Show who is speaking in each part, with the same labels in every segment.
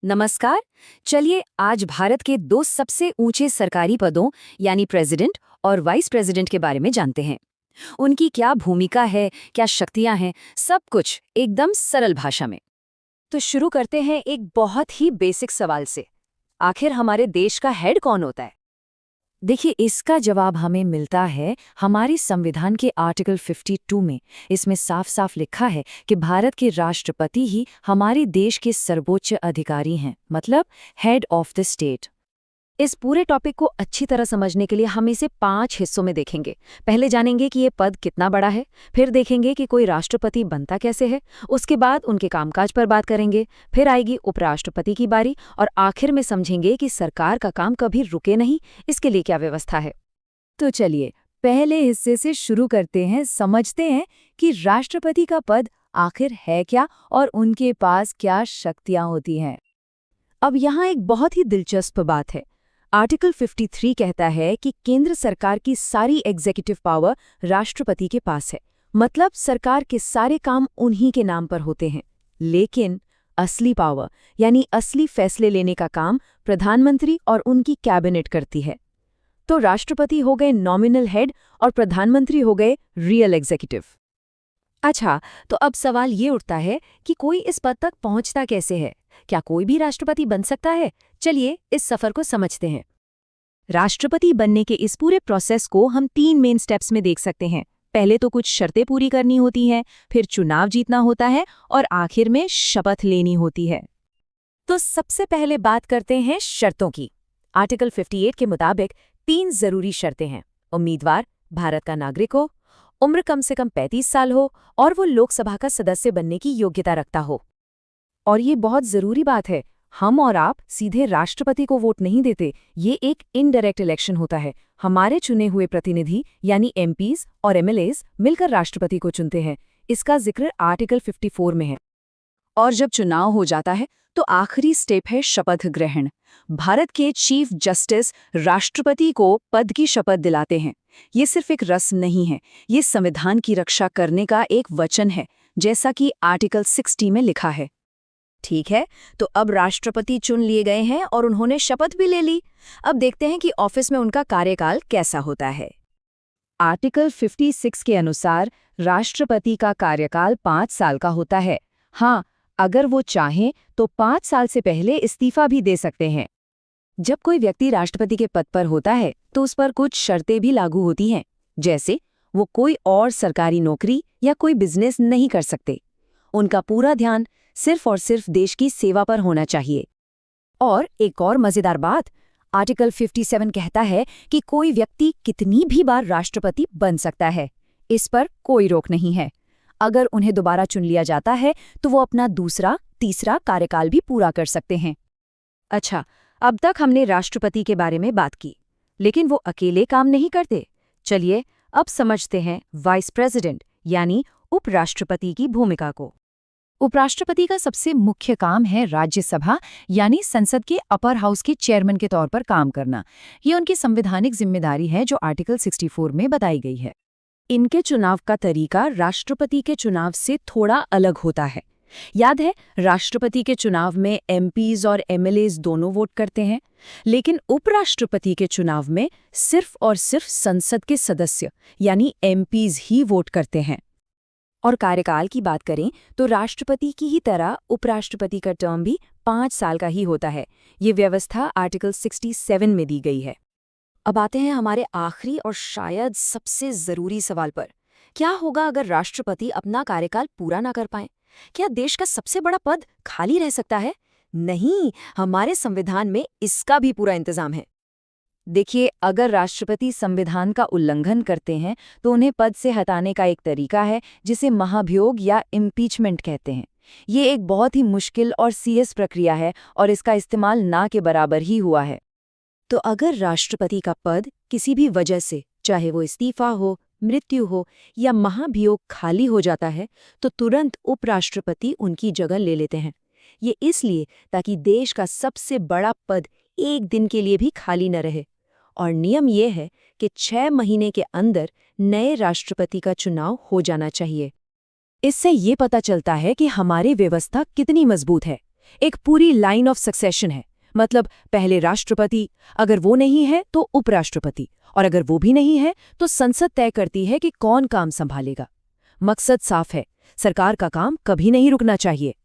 Speaker 1: नमस्कार। चलिए आज भारत के दो सबसे ऊंचे सरकारी पदों यानी प्रेसिडेंट और वाइस प्रेसिडेंट के बारे में जानते हैं। उनकी क्या भूमिका है, क्या शक्तियां हैं, सब कुछ एकदम सरल भाषा में। तो शुरू करते हैं एक बहुत ही बेसिक सवाल से। आखिर हमारे देश का हेड कौन होता है? देखिए, इसका जवाब हमें मिलता है हमारे संविधान के आर्टिकल 52 में। इसमें साफ साफ लिखा है कि भारत के राष्ट्रपति ही हमारे देश के सर्वोच्च अधिकारी हैं, मतलब हेड ऑफ द स्टेट। इस पूरे टॉपिक को अच्छी तरह समझने के लिए हम इसे 5 हिस्सों में देखेंगे। पहले जानेंगे कि ये पद कितना बड़ा है, फिर देखेंगे कि कोई राष्ट्रपति बनता कैसे है, उसके बाद उनके कामकाज पर बात करेंगे, फिर आएगी उपराष्ट्रपति की बारी, और आखिर में समझेंगे कि सरकार का काम कभी रुके नहीं, इसके लिए क्या व्यवस्था है। तो चलिए पहले हिस्से से शुरू करते हैं, समझते हैं कि राष्ट्रपति का पद आखिर है क्या और उनके पास क्या शक्तियां होती हैं। अब यहाँ एक बहुत ही दिलचस्प बात है। आर्टिकल 53 कहता है कि केंद्र सरकार की सारी एग्जीक्यूटिव पावर राष्ट्रपति के पास है, मतलब सरकार के सारे काम उन्हीं के नाम पर होते हैं। लेकिन असली पावर यानी असली फैसले लेने का काम प्रधानमंत्री और उनकी कैबिनेट करती है। तो राष्ट्रपति हो गए नॉमिनल हेड और प्रधानमंत्री हो गए रियल एग्जीक्यूटिव। अच्छा, तो अब सवाल ये उठता है कि कोई इस पद तक पहुंचता कैसे है? क्या कोई भी राष्ट्रपति बन सकता है? चलिए इस सफर को समझते हैं। राष्ट्रपति बनने के इस पूरे प्रोसेस को हम 3 मेन स्टेप्स में देख सकते हैं। पहले तो कुछ शर्तें पूरी करनी होती हैं, फिर चुनाव जीतना होता है और आखिर में शपथ लेनी होती है। तो सबसे पहले बात करते हैं शर्तों की। आर्टिकल 58 के मुताबिक 3 जरूरी शर्तें हैं। उम्मीदवार भारत का नागरिक हो, उम्र कम से कम 35 साल हो और वो लोकसभा का सदस्य बनने की योग्यता रखता हो। और ये बहुत जरूरी बात है, हम और आप सीधे राष्ट्रपति को वोट नहीं देते, ये एक इनडायरेक्ट इलेक्शन होता है। हमारे चुने हुए प्रतिनिधि यानी एमपीज और एमएलएज मिलकर राष्ट्रपति को चुनते हैं। इसका जिक्र आर्टिकल 54 में है। और जब चुनाव हो जाता है तो आखिरी स्टेप है शपथ ग्रहण। भारत के चीफ जस्टिस राष्ट्रपति को पद की शपथ दिलाते हैं। ये सिर्फ एक रस्म नहीं है, ये संविधान की रक्षा करने का एक वचन है, जैसा कि आर्टिकल 60 में लिखा है। ठीक है, तो अब राष्ट्रपति चुन लिए गए हैं और उन्होंने शपथ भी ले ली। अब देखते हैं कि ऑफिस में उनका कार्यकाल कैसा होता है। आर्टिकल 56 के अनुसार राष्ट्रपति का कार्यकाल 5 साल का होता है। हाँ, अगर वो चाहें तो 5 साल से पहले इस्तीफा भी दे सकते हैं। जब कोई व्यक्ति राष्ट्रपति के पद पर होता है तो उस पर कुछ शर्तें भी लागू होती हैं, जैसे वो कोई और सरकारी नौकरी या कोई बिजनेस नहीं कर सकते। उनका पूरा ध्यान सिर्फ और सिर्फ देश की सेवा पर होना चाहिए। और एक और मजेदार बात, आर्टिकल 57 कहता है कि कोई व्यक्ति कितनी भी बार राष्ट्रपति बन सकता है। इस पर कोई रोक नहीं है। अगर उन्हें दोबारा चुन लिया जाता है तो वो अपना दूसरा, तीसरा कार्यकाल भी पूरा कर सकते हैं। अच्छा, अब तक हमने राष्ट्रपति के बारे में बात की, लेकिन वो अकेले काम नहीं करते। चलिए अब समझते हैं वाइस प्रेसिडेंट यानी उपराष्ट्रपति की भूमिका को। उपराष्ट्रपति का सबसे मुख्य काम है राज्यसभा यानी संसद के अपर हाउस के चेयरमैन के तौर पर काम करना। ये उनकी संवैधानिक जिम्मेदारी है जो आर्टिकल 64 में बताई गई है। इनके चुनाव का तरीका राष्ट्रपति के चुनाव से थोड़ा अलग होता है। याद है, राष्ट्रपति के चुनाव में एमपीज और एमएलएज दोनों वोट करते हैं, लेकिन उपराष्ट्रपति के चुनाव में सिर्फ और सिर्फ संसद के सदस्य यानी एमपीज ही वोट करते हैं। और कार्यकाल की बात करें तो राष्ट्रपति की ही तरह उपराष्ट्रपति का टर्म भी 5 साल का ही होता है। ये व्यवस्था आर्टिकल 67 में दी गई है। अब आते हैं हमारे आखिरी और शायद सबसे जरूरी सवाल पर। क्या होगा अगर राष्ट्रपति अपना कार्यकाल पूरा ना कर पाए? क्या देश का सबसे बड़ा पद खाली रह सकता है? नहीं, हमारे संविधान में इसका भी पूरा इंतजाम है। देखिए, अगर राष्ट्रपति संविधान का उल्लंघन करते हैं तो उन्हें पद से हटाने का एक तरीका है जिसे महाभियोग या इम्पीचमेंट कहते हैं। ये एक बहुत ही मुश्किल और सीरियस प्रक्रिया है और इसका इस्तेमाल ना के बराबर ही हुआ है। तो अगर राष्ट्रपति का पद किसी भी वजह से, चाहे वो इस्तीफा हो, मृत्यु हो या महाभियोग खाली हो जाता है, तो तुरंत उपराष्ट्रपति उनकी जगह ले लेते हैं। ये इसलिए ताकि देश का सबसे बड़ा पद एक दिन के लिए भी खाली न रहे। और नियम ये है कि 6 महीने के अंदर नए राष्ट्रपति का चुनाव हो जाना चाहिए। इससे ये पता चलता है कि हमारी व्यवस्था कितनी मजबूत है।
Speaker 2: एक पूरी लाइन ऑफ सक्सेशन है। मतलब पहले राष्ट्रपति, अगर वो नहीं है तो उपराष्ट्रपति, और अगर वो भी नहीं है तो संसद तय करती है कि कौन काम संभालेगा। मकसद साफ है, सरकार का काम कभी नहीं रुकना चाहिए।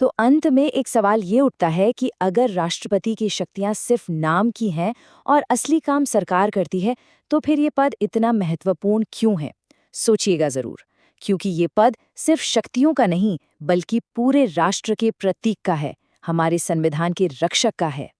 Speaker 1: तो अंत में एक सवाल ये उठता है कि अगर राष्ट्रपति की शक्तियां सिर्फ नाम की हैं और असली काम सरकार करती है, तो फिर ये पद इतना महत्वपूर्ण क्यों है? सोचिएगा जरूर, क्योंकि ये पद सिर्फ शक्तियों का नहीं, बल्कि पूरे राष्ट्र के प्रतीक का है, हमारे संविधान के रक्षक का है।